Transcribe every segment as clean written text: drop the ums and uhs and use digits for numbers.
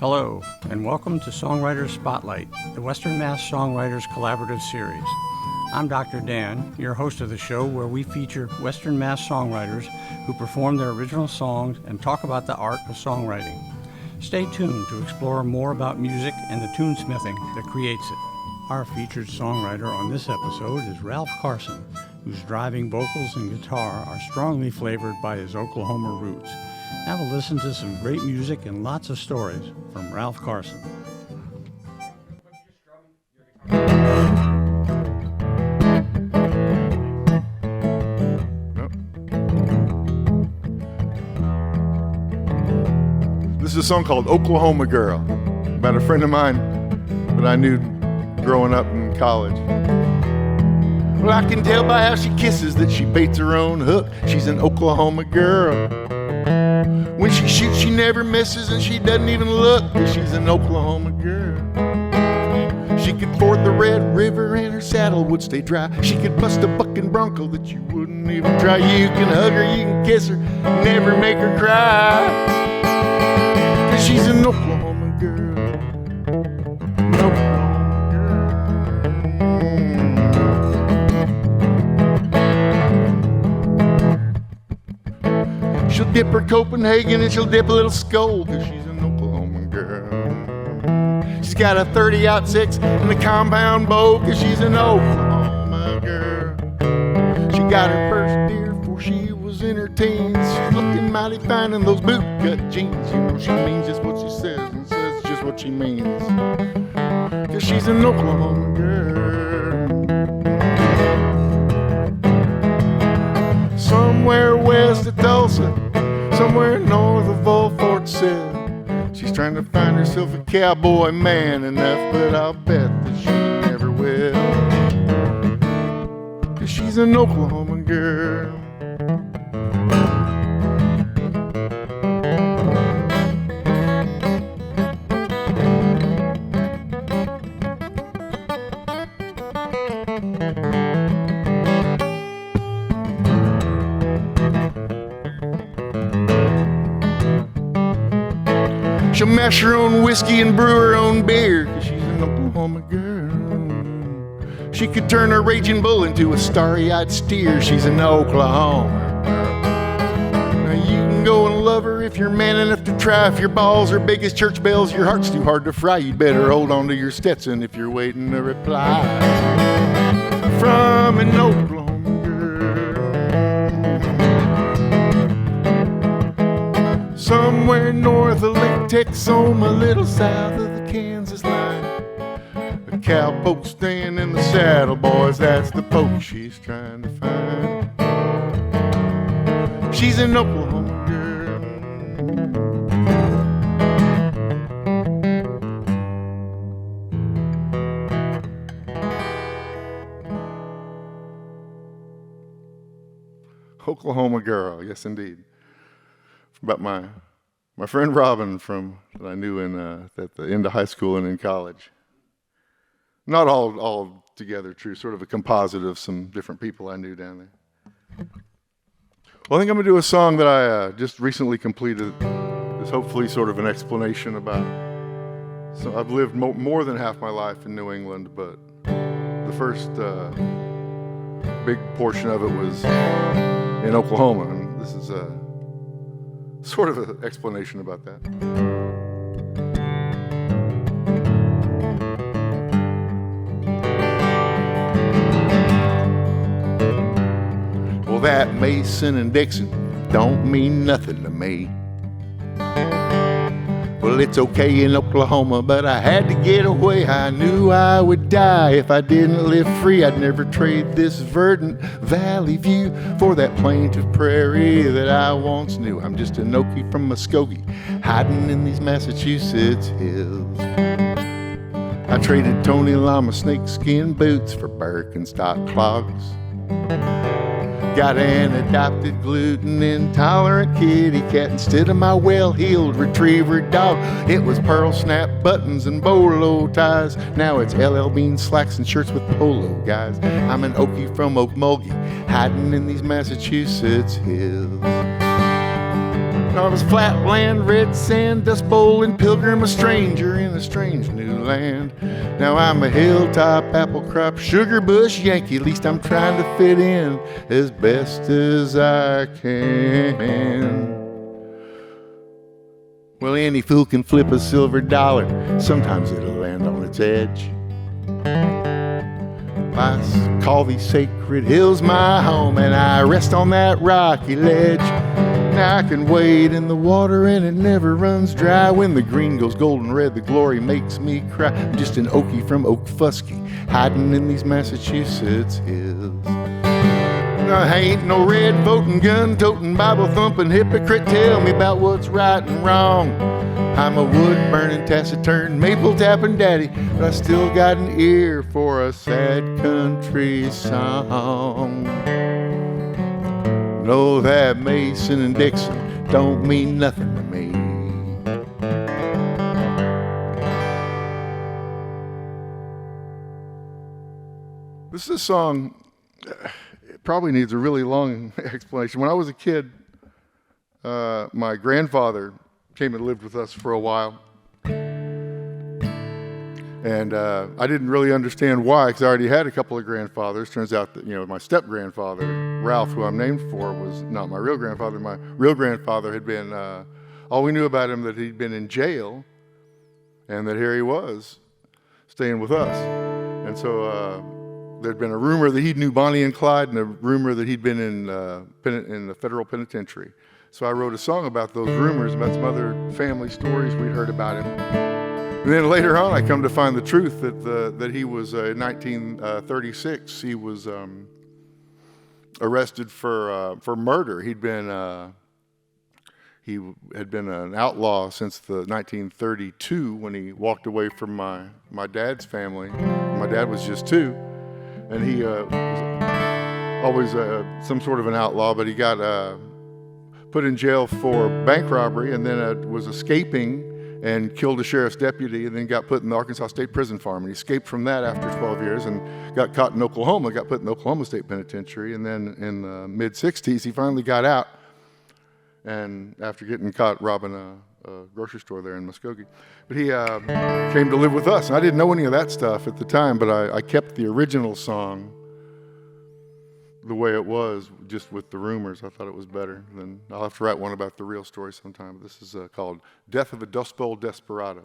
Hello, and welcome to SongWriters Spotlight, the Western Mass Songwriters Collaborative Series. I'm Dr. Dan, your host of the show, where we feature Western Mass songwriters who perform their original songs and talk about the art of songwriting. Stay tuned to explore more about music and the tunesmithing that creates it. Our featured songwriter on this episode is Ralph Carson, whose driving vocals and guitar are strongly flavored by his Oklahoma roots. Have a listen to some great music and lots of stories from Ralph Carson. This is a song called Oklahoma Girl, about a friend of mine that I knew growing up in college. Well, I can tell by how she kisses that she baits her own hook. She's an Oklahoma girl. When she shoots, she never misses, and she doesn't even look, 'cause she's an Oklahoma girl. She could ford the Red River and her saddle would stay dry. She could bust a bucking bronco that you wouldn't even try. You can hug her, you can kiss her, never make her cry, 'cause she's an Oklahoma girl. An Oklahoma girl. She'll dip her Copenhagen and she'll dip a little Skoal, 'cause she's an Oklahoma girl. She's got a 30-06 and a compound bow, 'cause she's an Oklahoma girl. She got her first deer before she was in her teens. She's looking mighty fine in those bootcut jeans. You know she means just what she says and says just what she means, 'cause she's an Oklahoma girl. Somewhere west of Tulsa, somewhere north of old Fort Sill, she's trying to find herself a cowboy man enough, but I'll bet that she never will, 'cause she's an Oklahoma girl. She'll mash her own whiskey and brew her own beer, 'cause she's an Oklahoma girl. She could turn a raging bull into a starry-eyed steer. She's an Oklahoma girl. Now you can go and love her if you're man enough to try. If your balls are big as church bells, your heart's too hard to fry, you'd better hold on to your Stetson if you're waiting a reply from an Oklahoma girl. Somewhere north of Lake Texoma, a little south of the Kansas line, a cowpoke staying in the saddle, boys, that's the poke she's trying to find. She's an Oklahoma girl. Oklahoma girl, yes indeed. About my friend Robin that I knew at the end of high school and in college. Not all together true, sort of a composite of some different people I knew down there. Well, I think I'm going to do a song that I just recently completed. It's hopefully sort of an explanation about. So I've lived more than half my life in New England, but the first big portion of it was in Oklahoma, and this is sort of an explanation about that. Well, that Mason and Dixon don't mean nothing to me. Well, it's okay in Oklahoma, but I had to get away. I knew I would die if I didn't live free. I'd never trade this verdant valley view for that plaintive prairie that I once knew. I'm just an Okie from Muskogee, hiding in these Massachusetts hills. I traded Tony Lama snakeskin boots for Birkenstock clogs. Got an adopted gluten-intolerant kitty cat instead of my well-heeled retriever dog. It was pearl snap buttons and bolo ties. Now it's LL Bean slacks and shirts with polo guys. I'm an Okie from Okmulgee, hiding in these Massachusetts hills. I was flatland, red sand, dust bowl, and pilgrim, a stranger in a strange new land. Now I'm a hilltop, apple crop, sugar bush Yankee. At least I'm trying to fit in as best as I can. Well, any fool can flip a silver dollar. Sometimes it'll land on its edge. I call these sacred hills my home, and I rest on that rocky ledge. Now I can wade in the water and it never runs dry. When the green goes golden red, the glory makes me cry. I'm just an Okie from Okefuskie, hiding in these Massachusetts hills. I ain't no red voting, gun toting, Bible thumping hypocrite. Tell me about what's right and wrong. I'm a wood burning, taciturn, maple tapping daddy, but I still got an ear for a sad country song. Know that Mason and Dixon don't mean nothing to me. This is a song, it probably needs a really long explanation. When I was a kid, my grandfather came and lived with us for a while. And I didn't really understand why, because I already had a couple of grandfathers. Turns out that, my step-grandfather, Ralph, who I'm named for, was not my real grandfather. My real grandfather had been, all we knew about him, that he'd been in jail, and that here he was, staying with us. And so there'd been a rumor that he knew Bonnie and Clyde, and a rumor that he'd been in the federal penitentiary. So I wrote a song about those rumors, about some other family stories we'd heard about him. And then later on, I come to find the truth that he was, in 1936, he was arrested for murder. He had been an outlaw since the 1932 when he walked away from my dad's family. My dad was just 2, and he was always some sort of an outlaw, but he got put in jail for bank robbery, and then was escaping and killed a sheriff's deputy, and then got put in the Arkansas State Prison Farm. And he escaped from that after 12 years and got caught in Oklahoma, got put in the Oklahoma State Penitentiary. And then in the mid-60s, he finally got out, and after getting caught robbing a grocery store there in Muskogee. But he came to live with us. And I didn't know any of that stuff at the time, but I kept the original song the way it was, just with the rumors. I thought it was better. Then I'll have to write one about the real story sometime. But this is called Death of a Dust Bowl Desperado.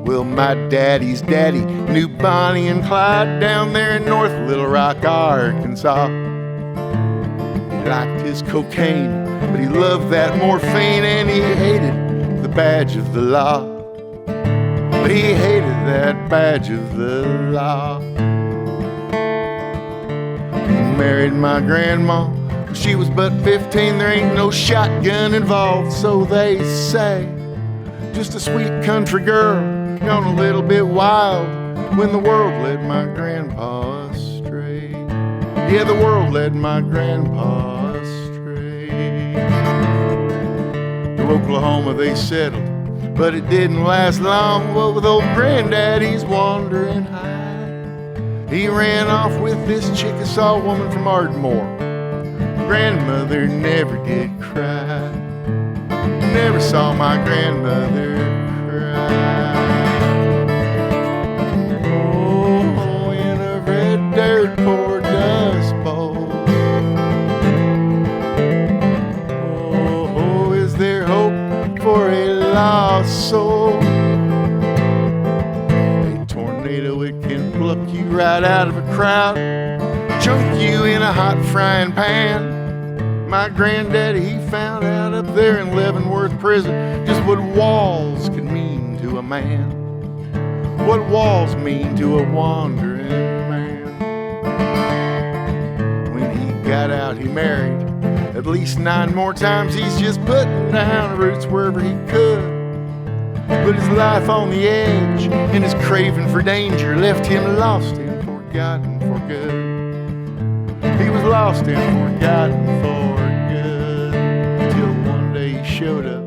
Well, my daddy's daddy knew Bonnie and Clyde down there in North Little Rock, Arkansas. He liked his cocaine, but he loved that morphine, and he hated the badge of the law. But he hated that badge of the law. He married my grandma when she was but 15. There ain't no shotgun involved, so they say. Just a sweet country girl, gone a little bit wild, when the world led my grandpa astray. Yeah, the world led my grandpa astray. To Oklahoma they settled, but it didn't last long. Well, with old granddaddy's wandering high, he ran off with this Chickasaw woman from Ardmore. Grandmother never did cry. Never saw my grandmother cry. Oh, in a red dirt poor dust bowl. Oh, is there hope for a lost soul? A tornado, it can pluck you right out of a crowd, chunk you in a hot frying pan. My granddaddy, he found out up there in Leavenworth prison just what walls can mean to a man, what walls mean to a wandering man. When he got out, he married at least 9 more times. He's just putting down roots wherever he could. But his life on the edge and his craving for danger left him lost and forgotten for good. He was lost and forgotten for good, till one day he showed up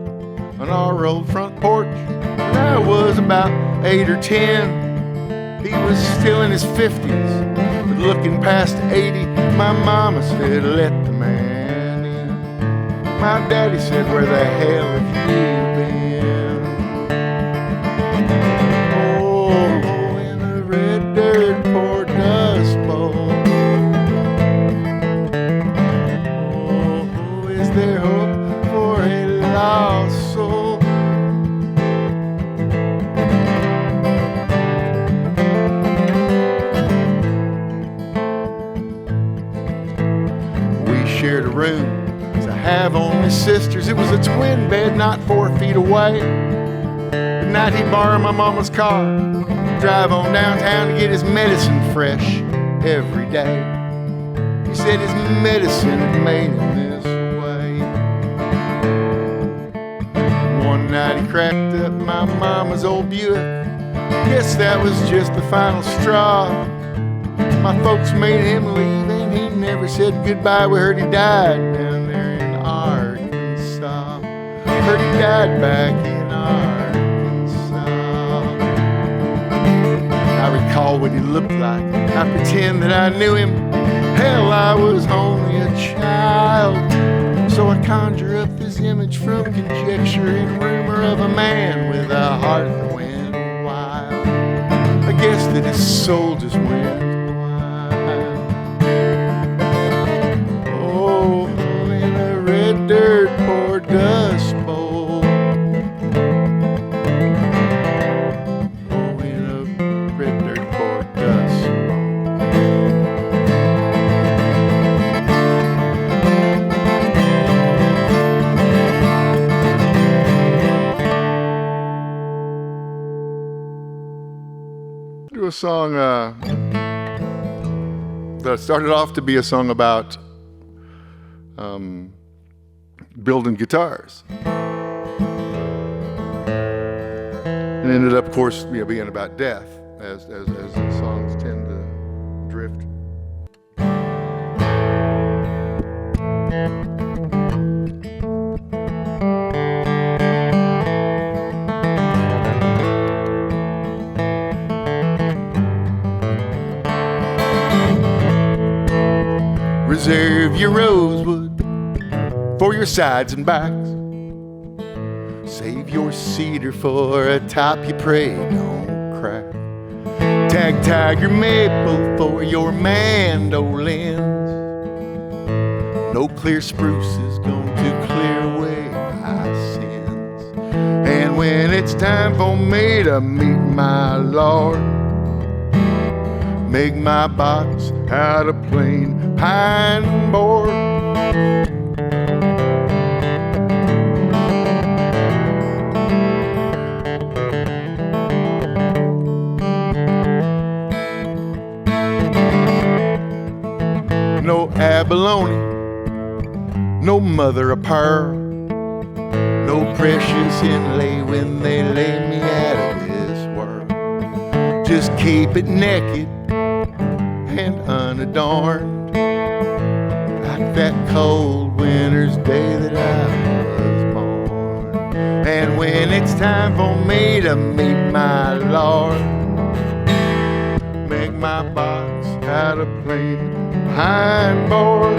on our old front porch. And I was about 8 or 10. He was still in his 50s, looking past 80. My mama said, let the man in. My daddy said, where the hell have you been? Oh, in a red dirt poor dust bowl. Oh, is there hope for a lost soul? Shared a room, 'cause I have only sisters. It was a twin bed not 4 feet away. At night he'd borrow my mama's car, drive on downtown to get his medicine fresh every day. He said his medicine had made him this way. One night he cracked up my mama's old Buick. Guess that was just the final straw. My folks made him leave and he never said goodbye. We heard he died down there in Arkansas. Heard he died back in Arkansas. I recall what he looked like. I pretend that I knew him. Hell, I was only a child. So I conjure up this image from conjecture and rumor of a man with a heart that went wild. I guess that his soul just went. Dirt poor dust bowl. Oh, in a red dirt poor dust bowl. Do a song that started off to be a song about building guitars, and ended up, of course, being about death, as songs tend to drift. Reserve your rosewood for your sides and backs. Save your cedar for a top you pray don't crack. Tag your maple for your mandolins. No clear spruce is going to clear away my sins. And when it's time for me to meet my Lord, make my box out of plain pine board. No abalone, no mother of pearl, no precious inlay when they lay me out of this world. Just keep it naked and unadorned, like that cold winter's day that I was born. And when it's time for me to meet my Lord, make my box out of plain pine board.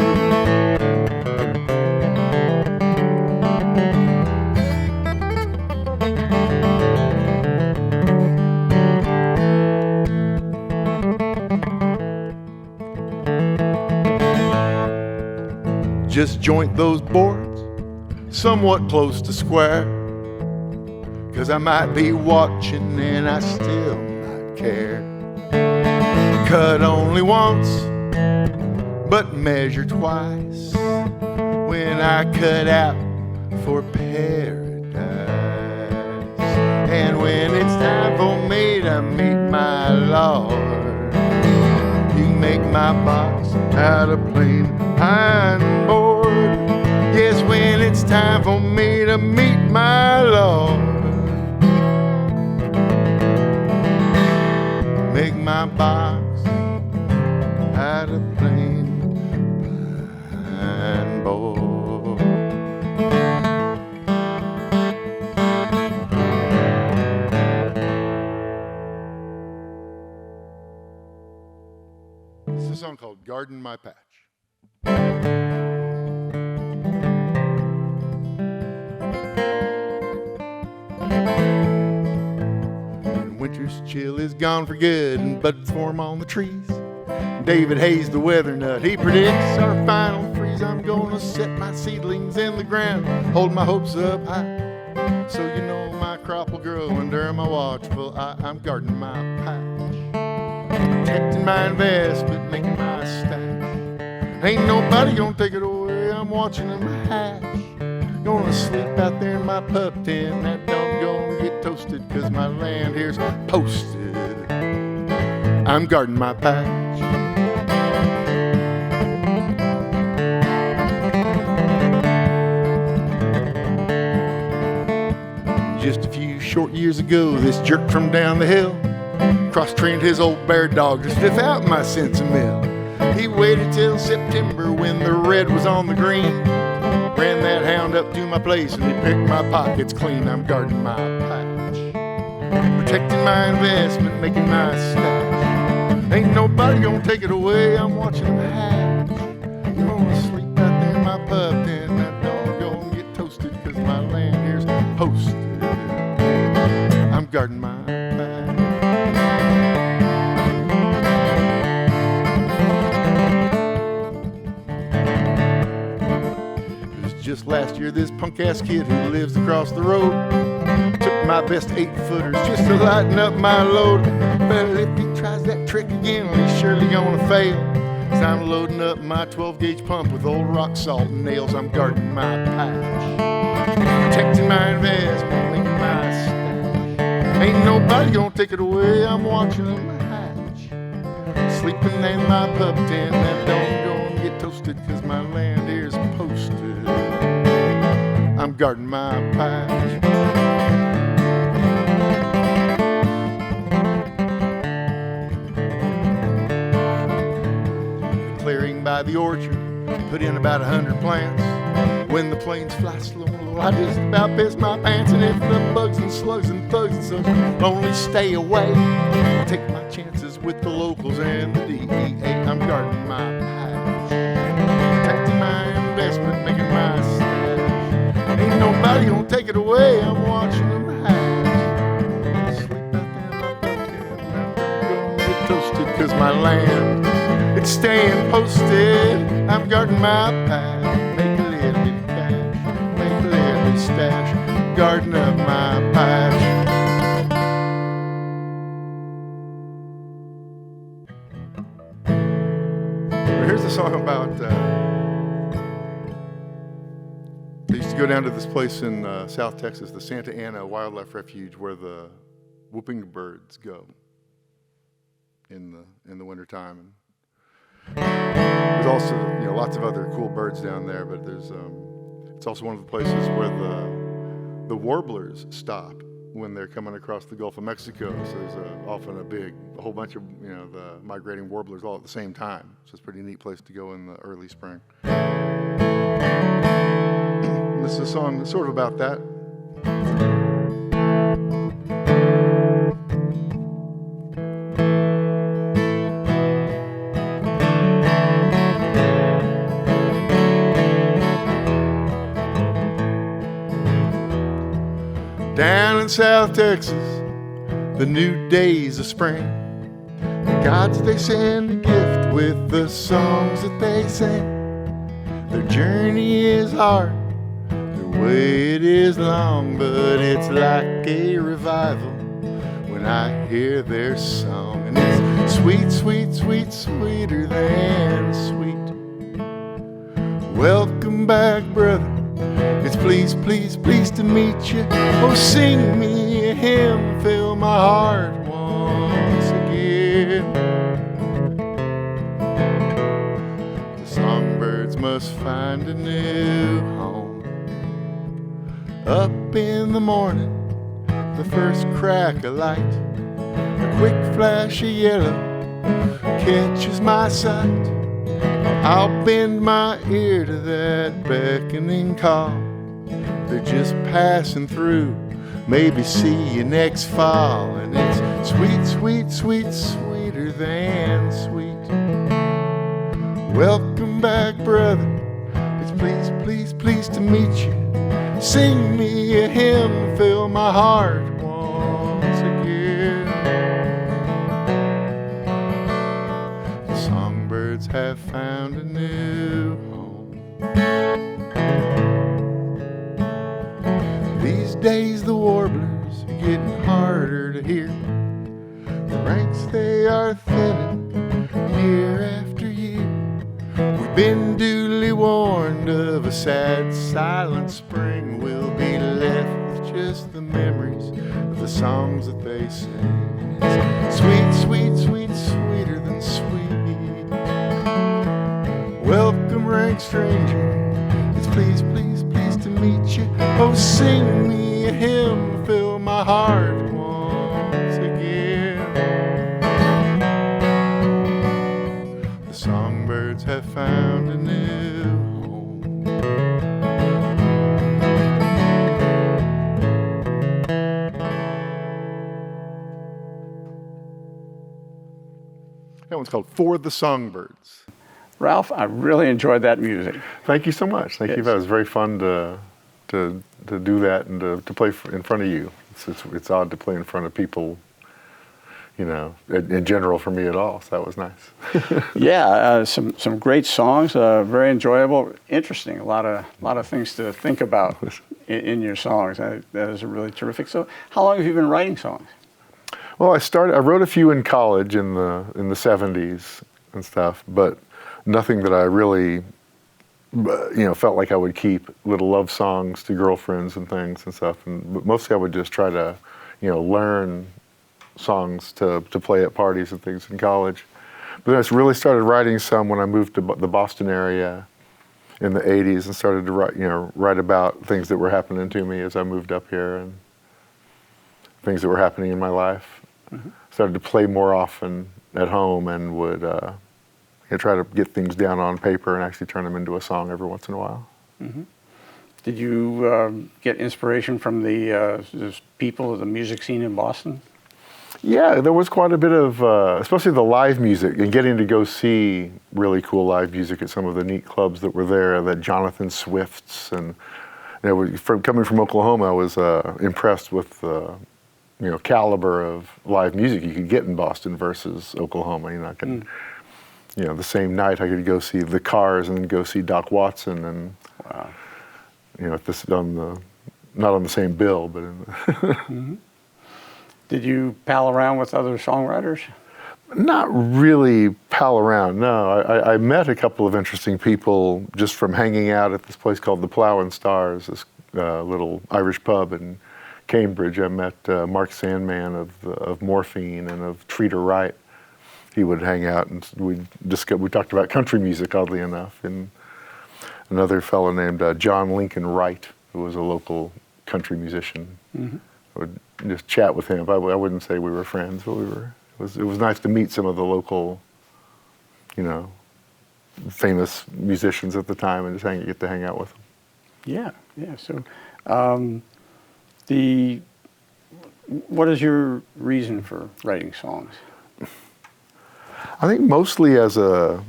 Just joint those boards somewhat close to square, 'cause I might be watching and I still might care. Cut only once, but measure twice when I cut out for paradise. And when it's time for me to meet my Lord, you make my box out of plain pine board. Yes, when it's time for me to meet my Lord, make my box out of plain pine board. It's a Garden My Patch. When winter's chill is gone for good and buds form on the trees, David Hayes, the weather nut, he predicts our final freeze. I'm gonna set my seedlings in the ground, hold my hopes up high, so you know my crop will grow under my watchful eye. I'm guarding my patch, protecting my investment, making my stash. Ain't nobody gonna take it away, I'm watching them hatch. Gonna sleep out there in my pup tent, that dog gonna get toasted, cause my land here's posted. I'm guarding my patch. Just a few short years ago, this jerk from down the hill cross-trained his old bear dog to sniff out my sense of mill. He waited till September when the red was on the green, ran that hound up to my place and he picked my pockets clean. I'm guarding my patch, protecting my investment, making my stash. Ain't nobody gonna take it away, I'm watching them hatch. Gonna sleep out there in my pup tent, that dog gonna get toasted, cause my land here's posted. I'm guarding my patch. It was just last year this punk-ass kid who lives across the road took my best 8-footers just to lighten up my load. But if he tries that trick again, well, he's surely gonna fail. Cause I'm loading up my 12-gauge pump with old rock salt and nails. I'm guarding my patch, protecting my investment, making my stash. Ain't nobody gonna take it away, I'm watching them hatch. Sleeping in my pup tent, that dog gonna get toasted, cause my land here's posted. I'm guarding my patch. Clearing by the orchard, put in about 100 plants. When the planes fly slow and low, I just about piss my pants. And if the bugs and slugs and thugs and such only stay away, I'll take my chances with the locals and the DEA. I'm guarding my patch, protecting my investment, making my stash. Ain't nobody gonna take it away, I'm watching them hatch. Sleep out there in my pumpkin, I'm gonna get toasted, cause my land, it's staying posted. I'm guarding my patch, make a little bit of cash, make a little bit of stash, guarding up my patch. Well, here's a song about, I used to go down to this place in South Texas, the Santa Ana Wildlife Refuge, where the whooping birds go in the wintertime. There's also, lots of other cool birds down there, but there's it's also one of the places where the warblers stop when they're coming across the Gulf of Mexico. So there's often a whole bunch of the migrating warblers all at the same time. So it's a pretty neat place to go in the early spring. This is a song that's sort of about that. Down in South Texas, the new days of spring, the gods they send a gift with the songs that they sing. Their journey is hard, their wait is long, but it's like a revival when I hear their song. And it's sweet, sweet, sweet, sweeter than sweet. Welcome back, brother. It's pleased, pleased, pleased to meet you. Oh, sing me a hymn, fill my heart once again. The songbirds must find a new home. Up in the morning, the first crack of light, a quick flash of yellow catches my sight. I'll bend my ear to that beckoning call. They're just passing through, maybe see you next fall. And it's sweet, sweet, sweet, sweeter than sweet. Welcome back, brother. It's pleased, pleased, pleased to meet you. Sing me a hymn, fill my heart once again. The songbirds have found a new home. These days the warblers are getting harder to hear. The ranks they are thinning year after year. We've been duly warned of a sad, silent spring. We'll be left with just the memories of the songs that they sing. It's sweet, sweet, sweet, sweeter than sweet. Welcome, rank stranger. It's pleased, pleased, pleased to meet you. Oh, sing me a hymn, fill my heart once again. The songbirds have found a new home. That one's called For the Songbirds. Ralph, I really enjoyed that music. Thank you so much. Thank you. That was very fun to do that and to play in front of you. It's odd to play in front of people, you know, in general for me at all. So that was nice. Yeah, some great songs, very enjoyable, interesting. A lot of things to think about in your songs. That is really terrific. So, how long have you been writing songs? Well, I wrote a few in college in the 70s and stuff, but nothing that I really, felt like I would keep. Little love songs to girlfriends and things and stuff. But mostly I would just try to, learn songs to play at parties and things in college. But then I really started writing some when I moved to the Boston area in the 80s and started to write about things that were happening to me as I moved up here and things that were happening in my life. Mm-hmm. Started to play more often at home and would try to get things down on paper and actually turn them into a song every once in a while. Mm-hmm. Did you get inspiration from the people of the music scene in Boston? Yeah, there was quite a bit of, especially the live music, and getting to go see really cool live music at some of the neat clubs that were there, the Jonathan Swifts, and coming from Oklahoma, I was impressed with the caliber of live music you could get in Boston versus Oklahoma. The same night I could go see the Cars and then go see Doc Watson, and wow. Not on the same bill, but in the mm-hmm. Did you pal around with other songwriters? Not really pal around, no. I met a couple of interesting people just from hanging out at this place called the Plough and Stars, this little Irish pub in Cambridge. I met Mark Sandman of Morphine and of Treater Wright. He would hang out and we talked about country music, oddly enough, and another fellow named John Lincoln Wright, who was a local country musician. Mm-hmm. I would just chat with him. I wouldn't say we were friends, but it was nice to meet some of the local, famous musicians at the time and just get to hang out with them. Yeah. So, what is your reason for writing songs? I think mostly as a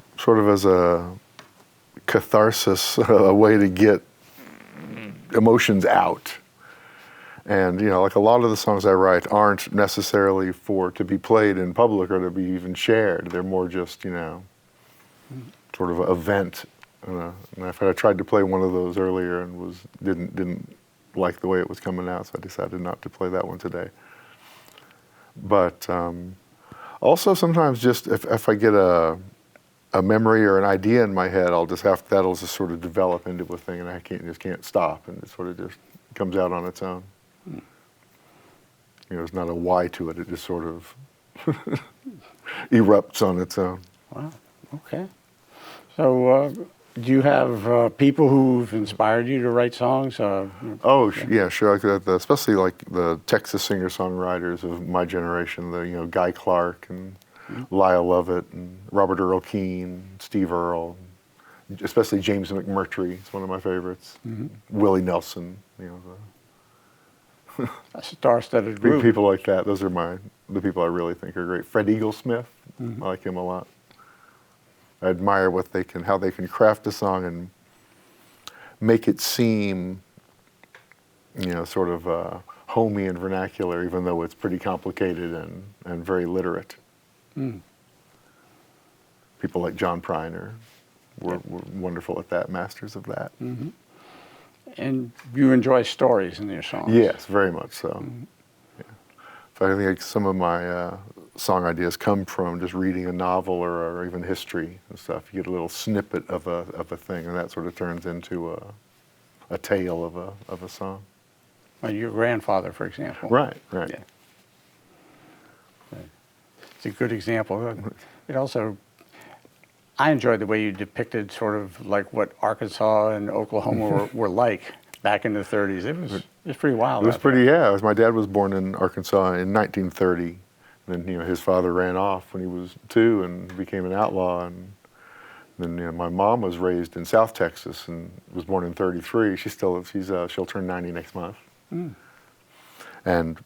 catharsis, a way to get emotions out. And, like a lot of the songs I write aren't necessarily to be played in public or to be even shared. They're more just, sort of a vent. And I tried to play one of those earlier and didn't like the way it was coming out, so I decided not to play that one today. But also sometimes just if I get a memory or an idea in my head, that'll just sort of develop into a thing, and I can't stop, and it sort of just comes out on its own. There's not a why to it. It just sort of erupts on its own. Wow. Okay. So, do you have people who've inspired you to write songs? Yeah, sure. Especially like the Texas singer-songwriters of my generation. Guy Clark and Lyle Lovett and Robert Earl Keen, Steve Earle, especially James McMurtry. It's one of my favorites. Mm-hmm. Willie Nelson. A star-studded group. People like that. Those are the people I really think are great. Fred Eaglesmith. Mm-hmm. I like him a lot. I admire how they can craft a song and make it seem, sort of homey and vernacular, even though it's pretty complicated and very literate. Mm. People like John Priner were wonderful at that, masters of that. Mm-hmm. And you enjoy stories in your songs? Yes, very much so. Mm-hmm. Yeah. So I think some of my song ideas come from just reading a novel or even history and stuff. You get a little snippet of a thing, and that sort of turns into a tale of a song. Like your grandfather, for example. Right. Yeah. Right. It's a good example. It also, I enjoyed the way you depicted sort of like what Arkansas and Oklahoma were like back in the 30s. It was pretty wild. It was pretty, yeah. My dad was born in Arkansas in 1930. And then, his father ran off when he was 2 and became an outlaw. And then, my mom was raised in South Texas and was born in 33. She'll turn 90 next month. Mm. And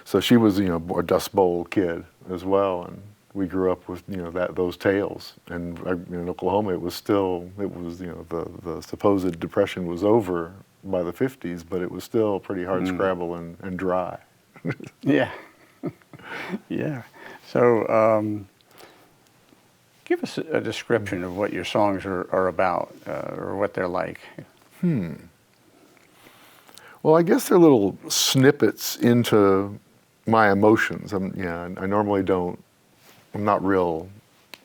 so she was, a Dust Bowl kid as well. And we grew up with, those tales. And in Oklahoma, it was, the supposed depression was over by the 50s, but it was still pretty hard scrabble and dry. Yeah. Yeah. So give us a description of what your songs are about or what they're like. Well, I guess they're little snippets into my emotions. I normally I'm not real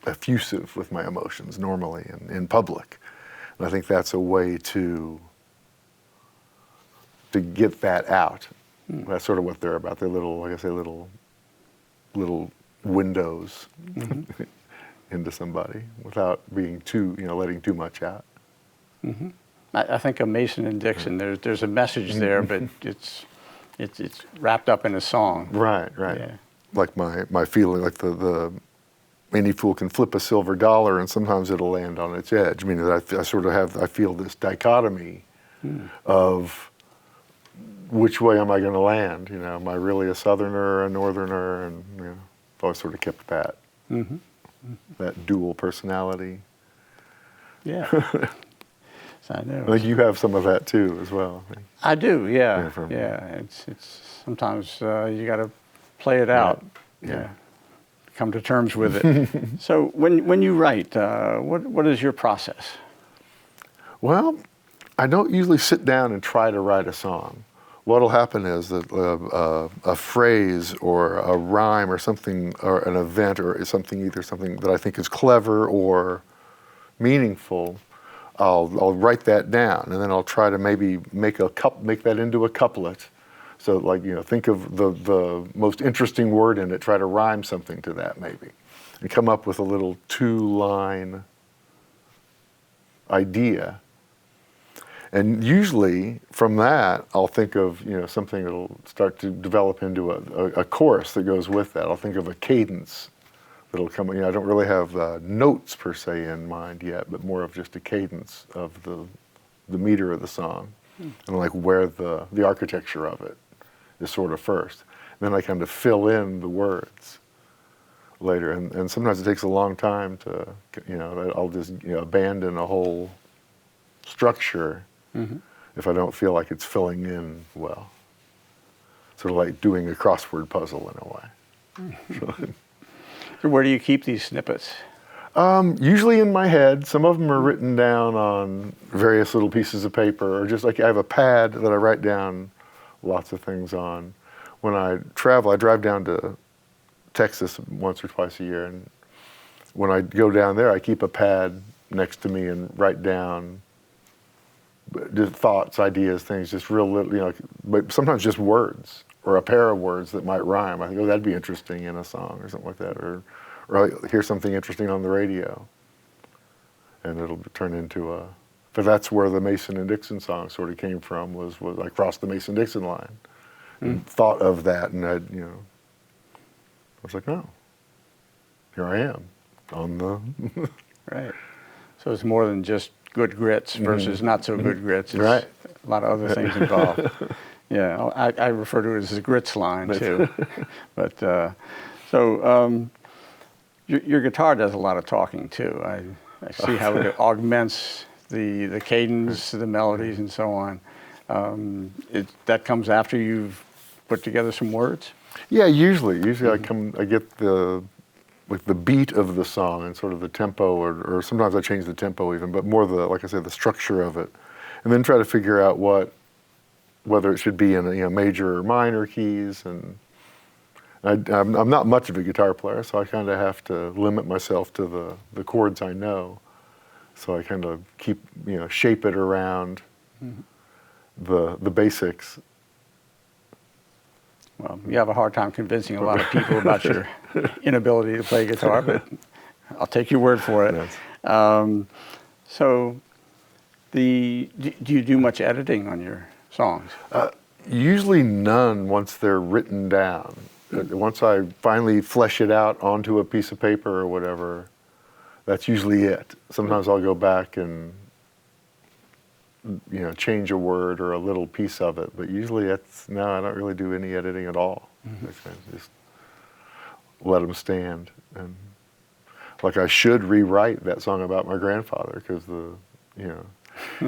effusive with my emotions normally in public. And I think that's a way to get that out. That's sort of what they're about. They're little, like I say, little windows into somebody without being letting too much out. Mm-hmm. I think of Mason and Dixon. There's a message there, but it's wrapped up in a song. Right. Yeah. Like my feeling, like the any fool can flip a silver dollar, and sometimes it'll land on its edge. Meaning that I feel this dichotomy of which way am I going to land? Am I really a Southerner or a Northerner? And I've always sort of kept that that dual personality. Yeah. I know. I think you have some of that too, as well. I do. Yeah. It's sometimes you got to play it out. Yeah. Come to terms with it. So when you write, what is your process? Well, I don't usually sit down and try to write a song. What'll happen is that a phrase or a rhyme or something, or an event or either something that I think is clever or meaningful, I'll write that down, and then I'll try to maybe make that into a couplet. So think of the most interesting word in it, try to rhyme something to that maybe, and come up with a little 2-line idea. And usually from that, I'll think of something that'll start to develop into a chorus that goes with that. I'll think of a cadence that'll come. I don't really have notes per se in mind yet, but more of just a cadence of the meter of the song, and like where the architecture of it is sort of first. And then I kind of fill in the words later, and sometimes it takes a long time to I'll just abandon a whole structure if I don't feel like it's filling in well. Sort of like doing a crossword puzzle in a way. So where do you keep these snippets? Usually in my head. Some of them are written down on various little pieces of paper, or just like I have a pad that I write down lots of things on. When I travel, I drive down to Texas once or twice a year, and when I go down there, I keep a pad next to me and write down just thoughts, ideas, things, just real little, but sometimes just words or a pair of words that might rhyme. I think, that'd be interesting in a song or something like that, or I hear something interesting on the radio, and it'll turn into but that's where the Mason and Dixon song sort of came from, was I crossed the Mason-Dixon line and thought of that, and I was like, oh, here I am on the... Right. So it's more than just good grits versus not so good grits. It's right. A lot of other things involved. Yeah, I refer to it as the grits line too. But so Your guitar does a lot of talking too. I see how it augments the cadence, the melodies, and so on. That comes after you've put together some words? Yeah, usually I get the beat of the song and sort of the tempo, or sometimes I change the tempo even, but more like I said, the structure of it, and then try to figure out whether it should be in major or minor keys. And I'm not much of a guitar player, so I kind of have to limit myself to the chords I know. So I kind of keep shape it around the basics. Well, you have a hard time convincing a lot of people about your inability to play guitar, but I'll take your word for it. Yes. So, do you do much editing on your songs? Usually none once they're written down. Once I finally flesh it out onto a piece of paper or whatever, that's usually it. Sometimes I'll go back and change a word or a little piece of it, but usually I don't really do any editing at all. Just let them stand. And like I should rewrite that song about my grandfather, because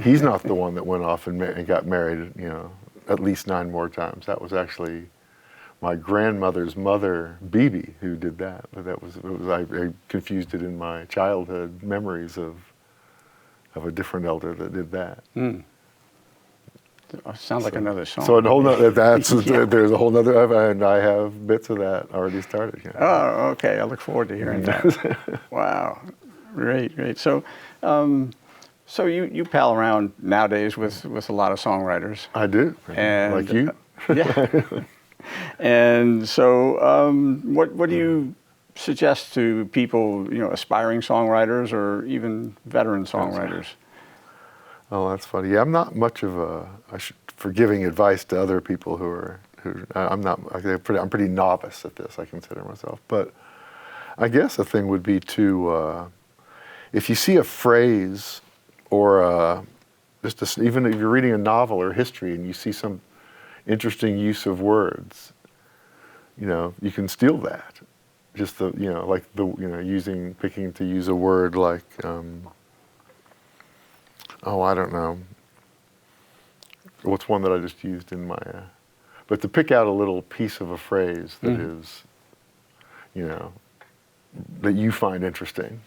he's not the one that went off and got married at least 9 more times. That was actually my grandmother's mother, Bibi, who did that. But I confused it in my childhood memories of a different elder that did that. Sounds like another song. So there's a whole nother, and I have bits of that already started. Oh, okay. I look forward to hearing that. Wow, great. So, you pal around nowadays with a lot of songwriters. I do, and like you. Yeah. And so, what do you suggest to people, aspiring songwriters or even veteran songwriters? Oh, that's funny. Yeah, I'm not much of for giving advice to other people I'm pretty novice at this, I consider myself. But I guess a thing would be to, if you see a phrase or even if you're reading a novel or history and you see some interesting use of words, you can steal that. Just picking to use a word like, I don't know. What's one that I just used in my, but to pick out a little piece of a phrase that is, that you find interesting.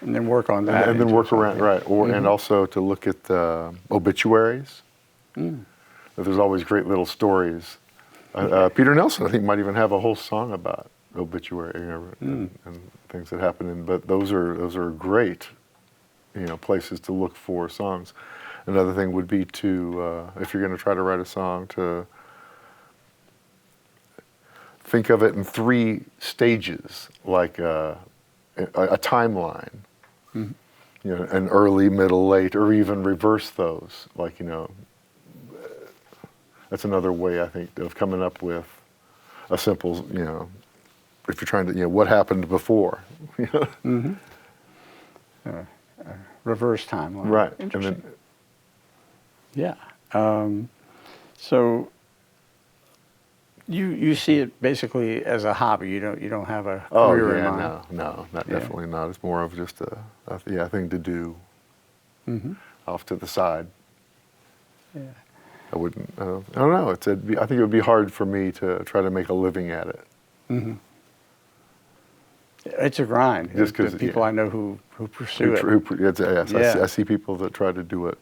And then work on that. And then work around, right. And also to look at obituaries. There's always great little stories. Peter Nelson, I think, might even have a whole song about obituary and things that happen. But those are great, places to look for songs. Another thing would be to, if you're going to try to write a song, to think of it in 3 stages, like a timeline. An early, middle, late, or even reverse those. That's another way, I think, of coming up with a simple, if you're trying to, what happened before. Reverse timeline. Right. Interesting. Yeah. So you see it basically as a hobby. You don't have a career in mind. No, definitely not. It's more of just a thing to do off to the side. Yeah. I wouldn't. I don't know. I think it would be hard for me to try to make a living at it. It's a grind. Just because people I know who pursue it. Yes, I see people that try to do it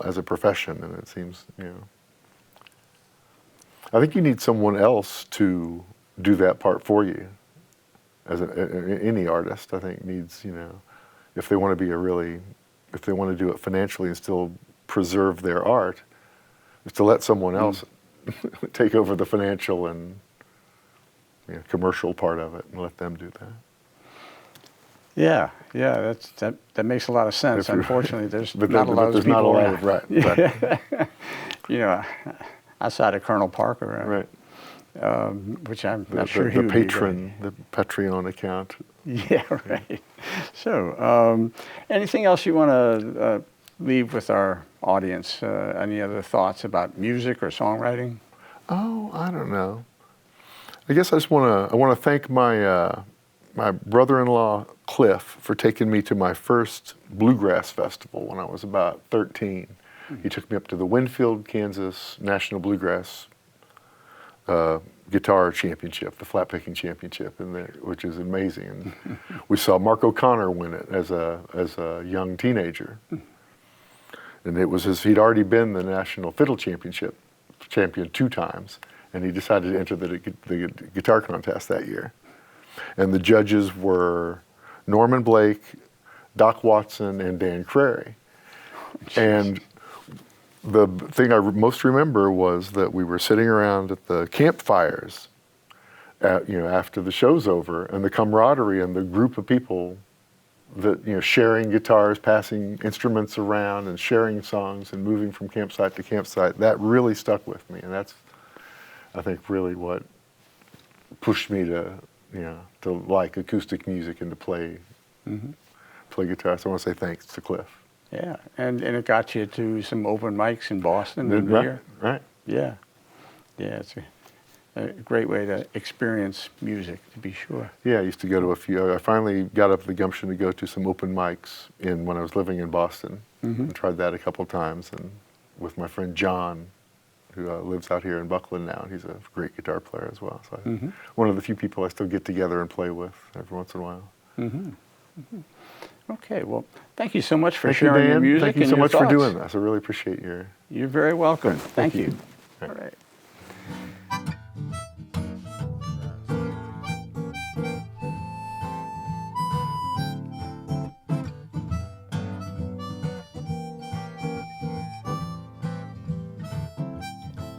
as a profession, and it seems I think you need someone else to do that part for you. Any artist, I think, needs if they want to if they want to do it financially and still preserve their art, is to let someone else take over the financial and commercial part of it and let them do that. Yeah, that makes a lot of sense. Unfortunately, there's not a lot of people around. Right. Outside of Colonel Parker, right? Which I'm not sure he would be the Patreon account. Yeah, right. So, anything else you want to leave with our audience? Any other thoughts about music or songwriting? Oh, I don't know. I guess I want to thank my brother-in-law Cliff for taking me to my first bluegrass festival when I was about 13. He took me up to the Winfield, Kansas National Bluegrass Guitar Championship, the flat picking championship, which is amazing. And we saw Mark O'Connor win it as a young teenager. And it was he'd already been the National Fiddle Championship champion 2 times, and he decided to enter the guitar contest that year. And the judges were Norman Blake, Doc Watson, and Dan Crary. And the thing I most remember was that we were sitting around at the campfires, after the show's over, and the camaraderie and the group of people that, sharing guitars, passing instruments around, and sharing songs, and moving from campsite to campsite. That really stuck with me, and that's, I think, really what pushed me to like acoustic music and to play guitar. So I want to say thanks to Cliff. Yeah, and it got you to some open mics in Boston and here. Right. Yeah, it's a great way to experience music, to be sure. Yeah, I used to go to a few. I finally got up the gumption to go to some open mics when I was living in Boston. I tried that a couple of times, and with my friend John, who lives out here in Buckland now. He's a great guitar player as well. So one of the few people I still get together and play with every once in a while. Okay, well, thank you so much for Thank sharing you, Dan. your music Thank you and so your much thoughts. for doing this. I really appreciate your... You're very welcome. Thank you. All All right.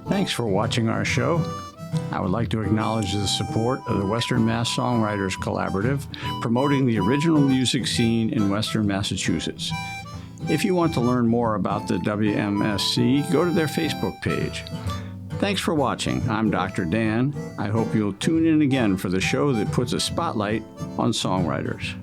Thanks for watching our show. I would like to acknowledge the support of the Western Mass Songwriters Collaborative, promoting the original music scene in Western Massachusetts. If you want to learn more about the WMSC, go to their Facebook page. Thanks for watching. I'm Dr. Dan. I hope you'll tune in again for the show that puts a spotlight on songwriters.